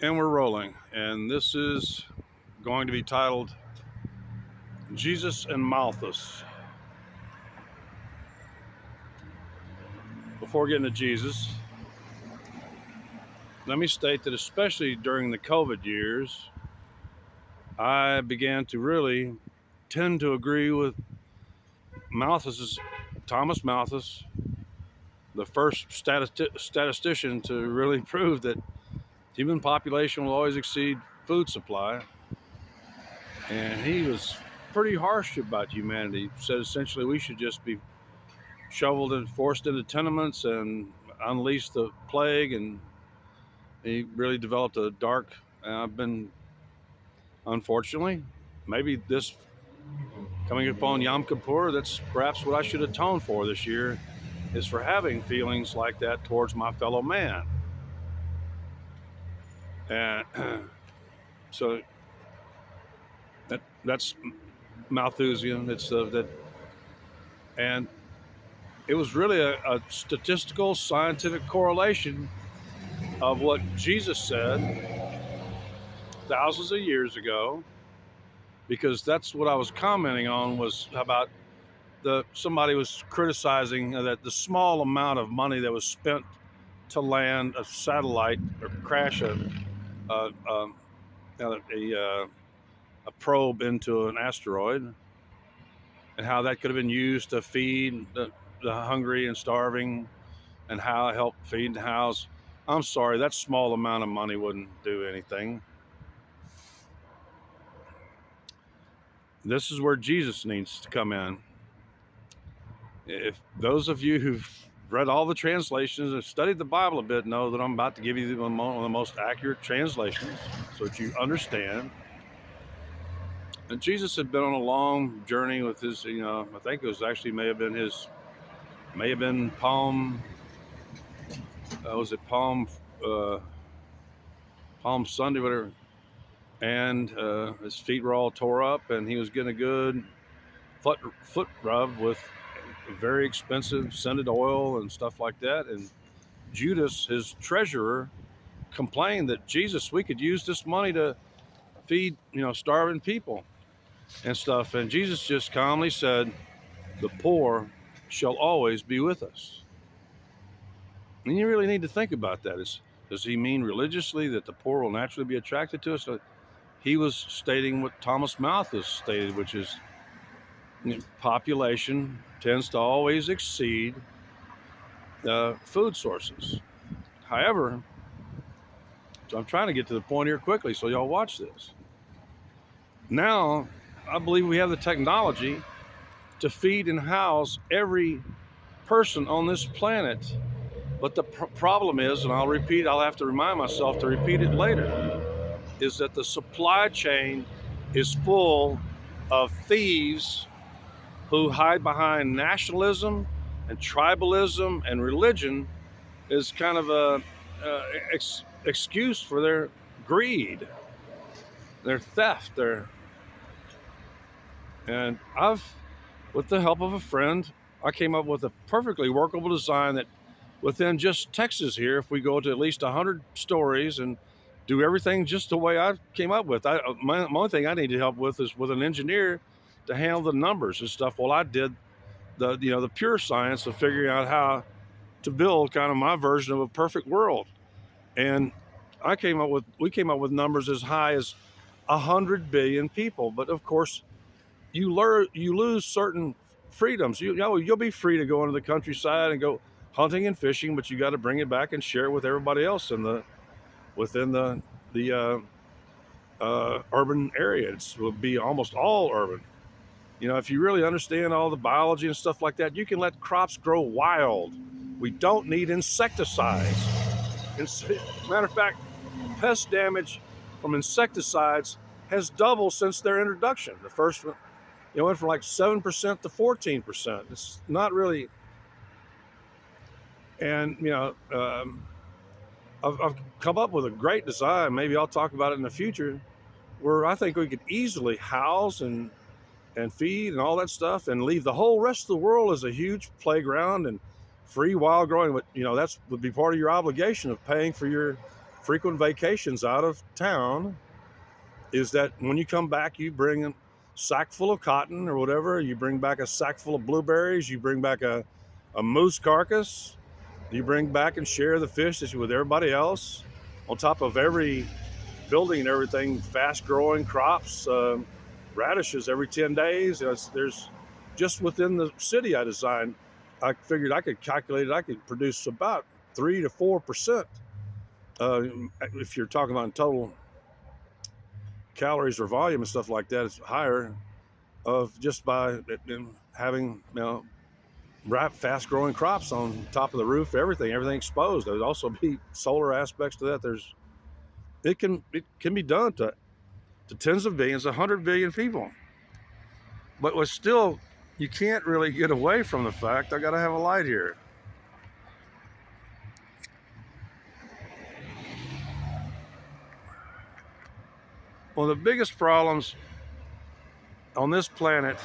And we're rolling. And this is going to be titled Jesus and Malthus. Before getting to Jesus, let me state that especially during the COVID years, I began to really tend to agree with Malthus's Thomas Malthus, the first statistician to really prove that human population will always exceed food supply. And he was pretty harsh about humanity. He said essentially we should just be shoveled and forced into tenements and unleashed the plague. And he really developed a dark. I've been, unfortunately, maybe this coming upon Yom Kippur, that's perhaps what I should atone for this year, is for having feelings like that towards my fellow man. And so that's Malthusian. It's that, and it was really a statistical, scientific correlation of what Jesus said thousands of years ago, because that's what I was commenting on, was about somebody was criticizing that the small amount of money that was spent to land a satellite or crash a, a, a, a probe into an asteroid, and how that could have been used to feed the hungry and starving, and how it helped feed and house. I'm sorry, that small amount of money wouldn't do anything. This is where Jesus needs to come in. If those of you who've read all the translations and studied the Bible a bit know that I'm about to give you one of the most accurate translations so that you understand. And Jesus had been on a long journey with his, I think it was actually may have been Palm, was it Palm Sunday, whatever. And his feet were all tore up, and he was getting a good foot rub with very expensive scented oil and stuff like that. And Judas, his treasurer, complained that Jesus, we could use this money to feed, starving people and stuff. And Jesus just calmly said, "The poor shall always be with us." And you really need to think about that. Does he mean religiously that the poor will naturally be attracted to us? He was stating what Thomas Malthus stated, which is population tends to always exceed food sources. However, so I'm trying to get to the point here quickly, so y'all watch this. Now, I believe we have the technology to feed and house every person on this planet. But the problem is, and I'll have to remind myself to repeat it later, is that the supply chain is full of thieves who hide behind nationalism and tribalism and religion is kind of a excuse for their greed, their theft, and with the help of a friend, I came up with a perfectly workable design that within just Texas here, if we go to at least 100 stories and do everything just the way I came up with, my only thing I needed help with is with an engineer to handle the numbers and stuff. Well, I did the pure science of figuring out how to build kind of my version of a perfect world. And we came up with numbers as high as 100 billion people. But of course, you lose certain freedoms. You'll be free to go into the countryside and go hunting and fishing, but you got to bring it back and share it with everybody else within the urban area. It will be almost all urban. If you really understand all the biology and stuff like that, you can let crops grow wild. We don't need insecticides. Matter of fact, pest damage from insecticides has doubled since their introduction. The first one, it went from like 7% to 14%. It's not really, and I've come up with a great design. Maybe I'll talk about it in the future, where I think we could easily house and feed and all that stuff, and leave the whole rest of the world as a huge playground and free wild growing. But that would be part of your obligation of paying for your frequent vacations out of town is that when you come back, you bring a sack full of cotton or whatever, you bring back a sack full of blueberries, you bring back a moose carcass, you bring back and share the fish with everybody else. On top of every building and everything, fast growing crops, radishes every 10 days. There's just within the city I designed, I figured I could calculate it, I could produce about 3 to 4%. If you're talking about total calories or volume and stuff like that, it's higher of just by having, fast growing crops on top of the roof, everything exposed. There'd also be solar aspects to that. It can be done to tens of billions, 100 billion people. But what's still, you can't really get away from the fact, I gotta have a light here. One of the biggest problems on this planet,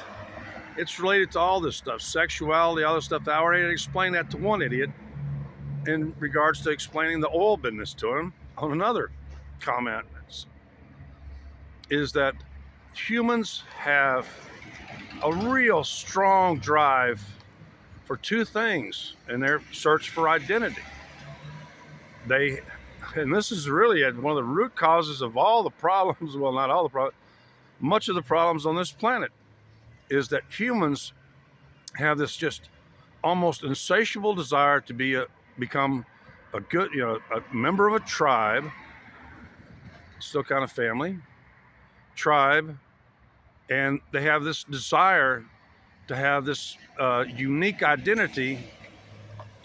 it's related to all this stuff, sexuality, all this stuff. I already explained that to one idiot in regards to explaining the oil business to him on another comment, is that humans have a real strong drive for two things in their search for identity. And this is really one of the root causes of all the problems, well, not all the problems, much of the problems on this planet, is that humans have this just almost insatiable desire to become a good, a member of a tribe, still kind of family, tribe, and they have this desire to have this unique identity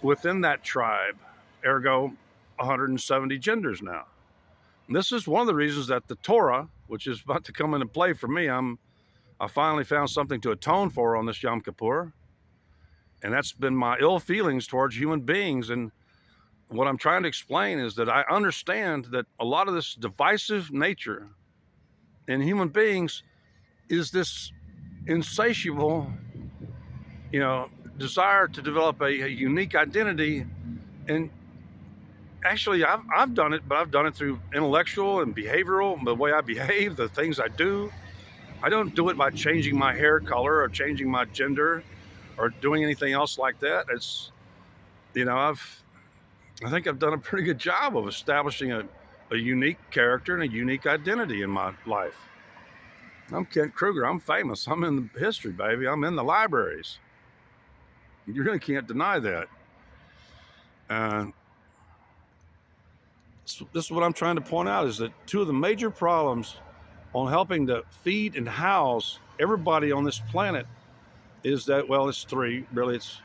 within that tribe, ergo 170 genders now. And this is one of the reasons that the Torah, which is about to come into play for me, I finally found something to atone for on this Yom Kippur, and that's been my ill feelings towards human beings. And what I'm trying to explain is that I understand that a lot of this divisive nature in human beings is this insatiable, desire to develop a unique identity. And actually, I've done it, but I've done it through intellectual and behavioral, the way I behave, the things I do. I don't do it by changing my hair color or changing my gender or doing anything else like that. It's, I think I've done a pretty good job of establishing a unique character and a unique identity in my life. I'm Kent Kruger. I'm famous. I'm in the history, baby. I'm in the libraries. You really can't deny that. This is what I'm trying to point out, is that two of the major problems on helping to feed and house everybody on this planet is that, well, it's three, really. It's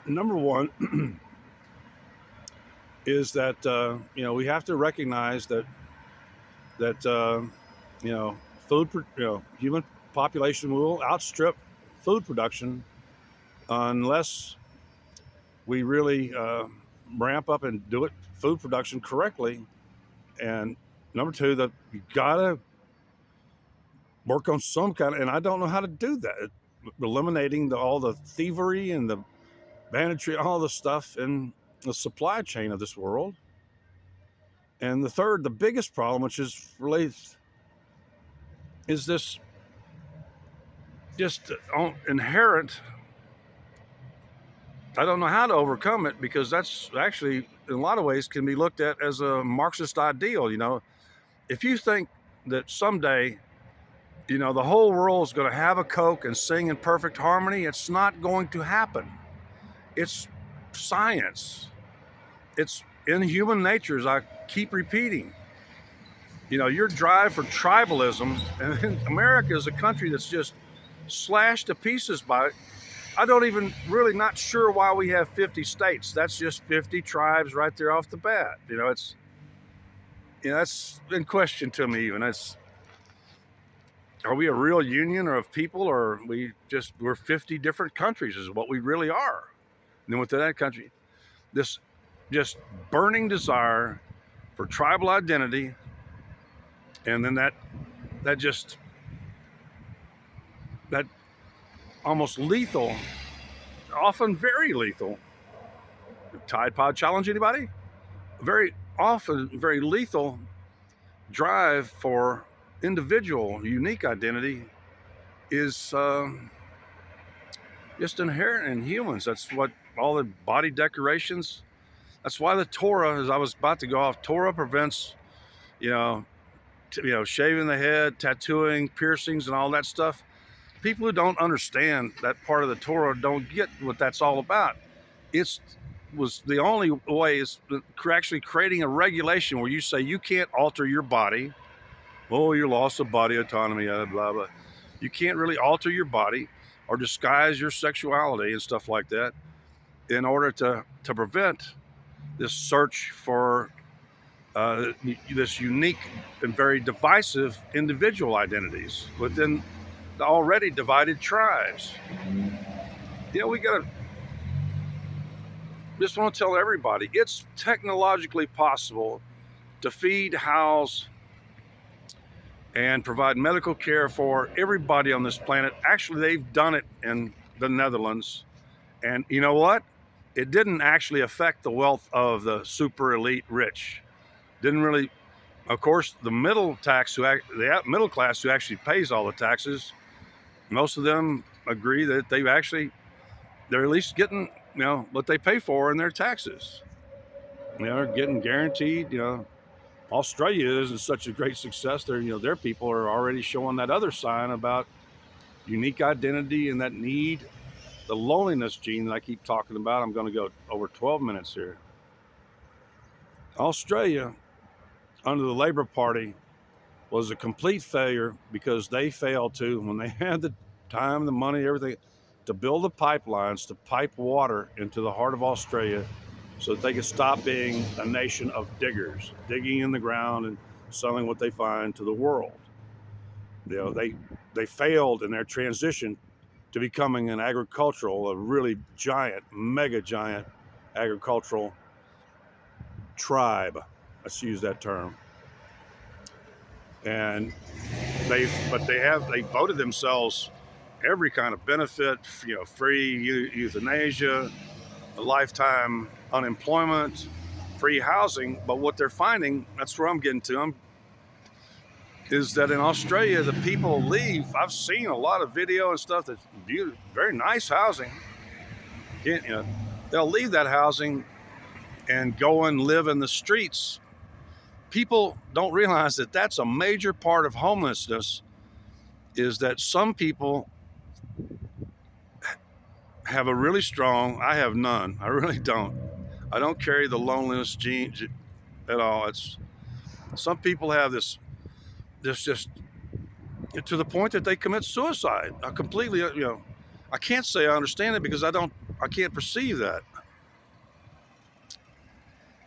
number one is that, we have to recognize that human population will outstrip food production unless we really ramp up and do food production correctly. And number two, that you gotta work on some kind of, and I don't know how to do that, eliminating all the thievery and the banditry, all the stuff in the supply chain of this world. And the third, the biggest problem, which is related, is this just inherent, I don't know how to overcome it, because that's actually, in a lot of ways, can be looked at as a Marxist ideal. If you think that someday, the whole world is going to have a Coke and sing in perfect harmony, it's not going to happen. It's science. It's in human nature, as I keep repeating. Your drive for tribalism, and America is a country that's just slashed to pieces by it. I don't even really not sure why we have 50 states. That's just 50 tribes right there off the bat. That's in question to me even. Are we a real union of people, or we're 50 different countries is what we really are? And then within that country, this just burning desire for tribal identity, and then that almost lethal, often very lethal, Tide Pod challenge, anybody? Very often very lethal drive for individual unique identity is just inherent in humans. That's what all the body decorations. That's why the Torah, as I was about to go off, Torah prevents, you know, shaving the head, tattooing, piercings, and all that stuff. People who don't understand that part of the Torah don't get what that's all about. It's was the only way is actually creating a regulation where you say you can't alter your body. Oh, you lost of body autonomy, blah, blah. You can't really alter your body or disguise your sexuality and stuff like that in order to prevent this search for this unique and very divisive individual identities within the already divided tribes. We gotta just want to tell everybody it's technologically possible to feed, house, and provide medical care for everybody on this planet. Actually, they've done it in the Netherlands. And you know what? It didn't actually affect the wealth of the super elite rich. Didn't really, of course, the middle class who actually pays all the taxes, most of them agree that they're at least getting, what they pay for in their taxes. They're getting guaranteed, Australia isn't such a great success. Their people are already showing that other sign about unique identity and that need, the loneliness gene that I keep talking about. I'm going to go over 12 minutes here. Australia, under the Labor Party, was a complete failure because they failed to, when they had the time, the money, everything, to build the pipelines to pipe water into the heart of Australia so that they could stop being a nation of diggers, digging in the ground and selling what they find to the world. They failed in their transition to becoming a really giant, mega giant agricultural tribe. Let's use that term. And they voted themselves every kind of benefit, free euthanasia, a lifetime unemployment, free housing. But what they're finding, that's where I'm getting to, is that in Australia, the people leave. I've seen a lot of video and stuff that's beautiful, very nice housing. They'll leave that housing and go and live in the streets. People don't realize that that's a major part of homelessness, is that some people have a really strong, I have none, I really don't. I don't carry the loneliness gene at all. Some people have this just to the point that they commit suicide. I completely, I can't say I understand it because I can't perceive that.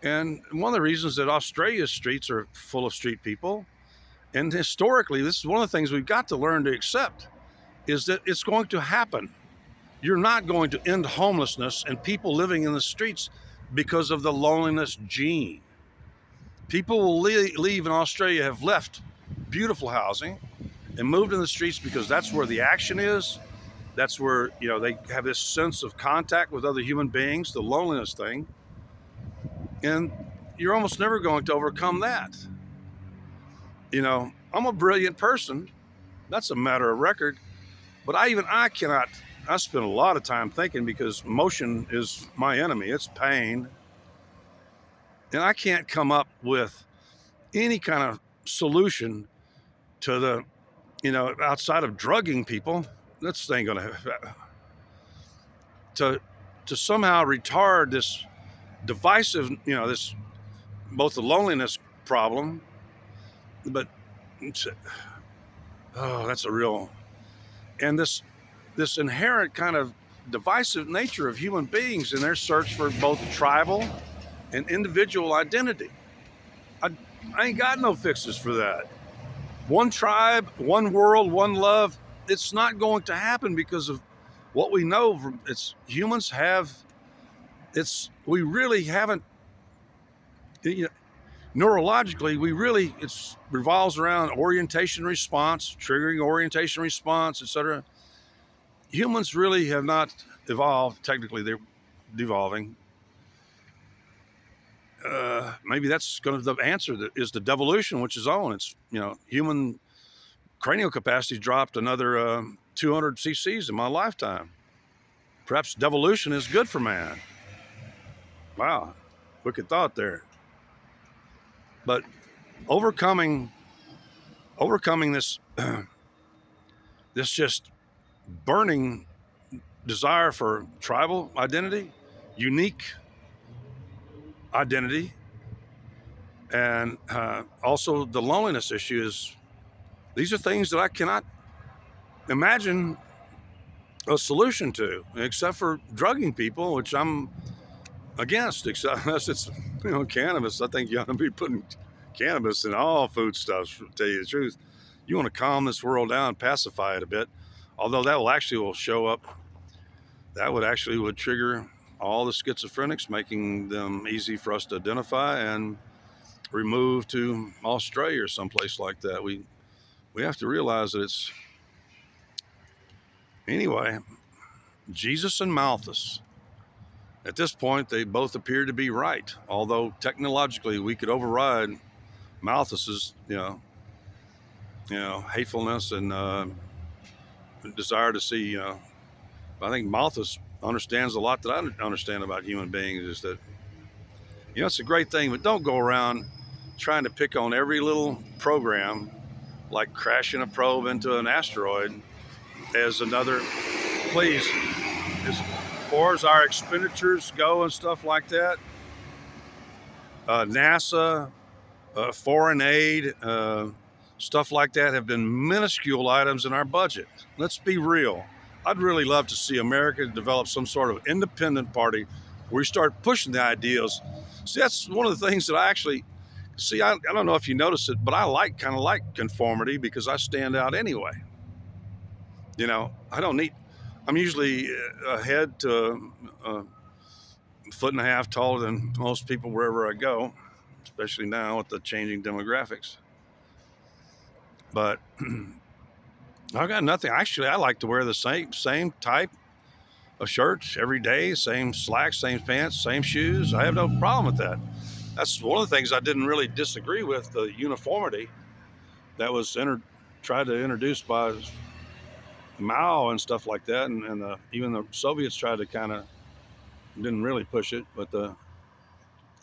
And one of the reasons that Australia's streets are full of street people, and historically, this is one of the things we've got to learn to accept, is that it's going to happen. You're not going to end homelessness and people living in the streets because of the loneliness gene. People will leave in Australia, have left beautiful housing and moved in the streets because that's where the action is. That's where, they have this sense of contact with other human beings, the loneliness thing. And you're almost never going to overcome that. I'm a brilliant person. That's a matter of record. But I cannot, I spend a lot of time thinking because motion is my enemy. It's pain. And I can't come up with any kind of solution to the, outside of drugging people. This ain't going to somehow retard this divisive, this, both the loneliness problem, but that's a real, and this inherent kind of divisive nature of human beings in their search for both tribal and individual identity. I ain't got no fixes for that. One tribe, one world, one love. It's not going to happen because of what we know. We really haven't, neurologically, it revolves around orientation response, triggering orientation response, etc. Humans really have not evolved. Technically, they're devolving. maybe that's going to the answer that is the devolution, which is on. It's, human cranial capacity dropped another 200 cc's in my lifetime. Perhaps devolution is good for man. Wow, wicked thought there. But overcoming this this just burning desire for tribal identity, unique identity, and also the loneliness issue is, these are things that I cannot imagine a solution to, except for drugging people, which I'm against, except unless it's, cannabis. I think you ought to be putting cannabis in all foodstuffs, to tell you the truth. You want to calm this world down, pacify it a bit, although that will show up. That would trigger all the schizophrenics, making them easy for us to identify and remove to Australia or someplace like that. We have to realize that it's, anyway, Jesus and Malthus. At this point, they both appear to be right, although technologically we could override Malthus's, hatefulness and desire to see. I think Malthus understands a lot that I don't understand about human beings. Is that, it's a great thing, but don't go around trying to pick on every little program, like crashing a probe into an asteroid, as another. Please, as far as our expenditures go and stuff like that, NASA, foreign aid, stuff like that have been minuscule items in our budget. Let's be real. I'd really love to see America develop some sort of independent party where we start pushing the ideals. See, that's one of the things that I actually see. I don't know if you notice it, but I kind of like conformity because I stand out anyway. I don't need. I'm usually a head to a foot and a half taller than most people wherever I go, especially now with the changing demographics. But I've got nothing. Actually, I like to wear the same type of shirts every day, same slacks, same pants, same shoes. I have no problem with that. That's one of the things I didn't really disagree with, the uniformity that was tried to introduce by Mao and stuff like that, and even the Soviets tried to didn't really push it, but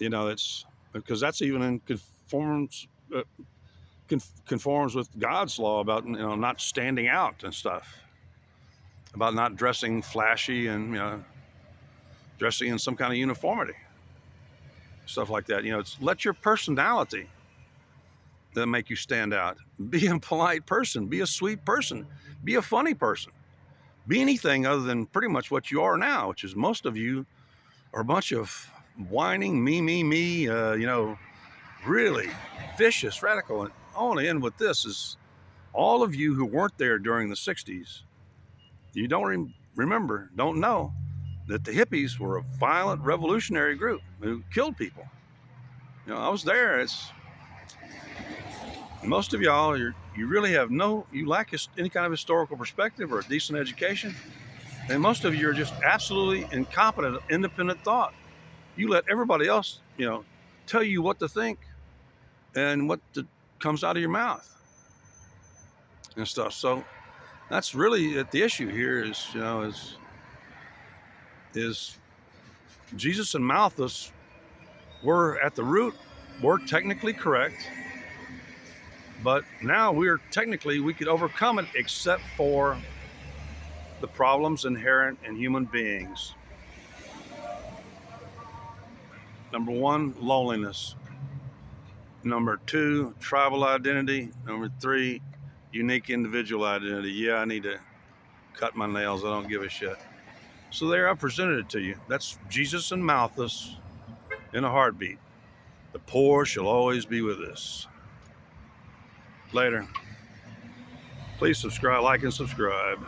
it's because that's even in conforms with God's law about not standing out and stuff, about not dressing flashy and dressing in some kind of uniformity, stuff like that. It's let your personality that make you stand out. Be a polite person, be a sweet person, be a funny person, be anything other than pretty much what you are now, which is most of you are a bunch of whining me, really vicious, radical. And I want to end with this: is all of you who weren't there during the 60s, you don't don't know that the hippies were a violent revolutionary group who killed people. I was there. Most of y'all, you really have you lack any kind of historical perspective or a decent education. And most of you are just absolutely incompetent, independent thought. You let everybody else, tell you what to think and what comes out of your mouth and stuff. So that's really the issue here is Jesus and Malthus were at the root, were technically correct, but now we could overcome it, except for the problems inherent in human beings. Number 1, loneliness. Number 2, tribal identity. Number 3, unique individual identity. Yeah, I need to cut my nails. I don't give a shit. So there, I presented it to you. That's Jesus and Malthus in a heartbeat. The poor shall always be with us. Later. Please subscribe, like, and subscribe.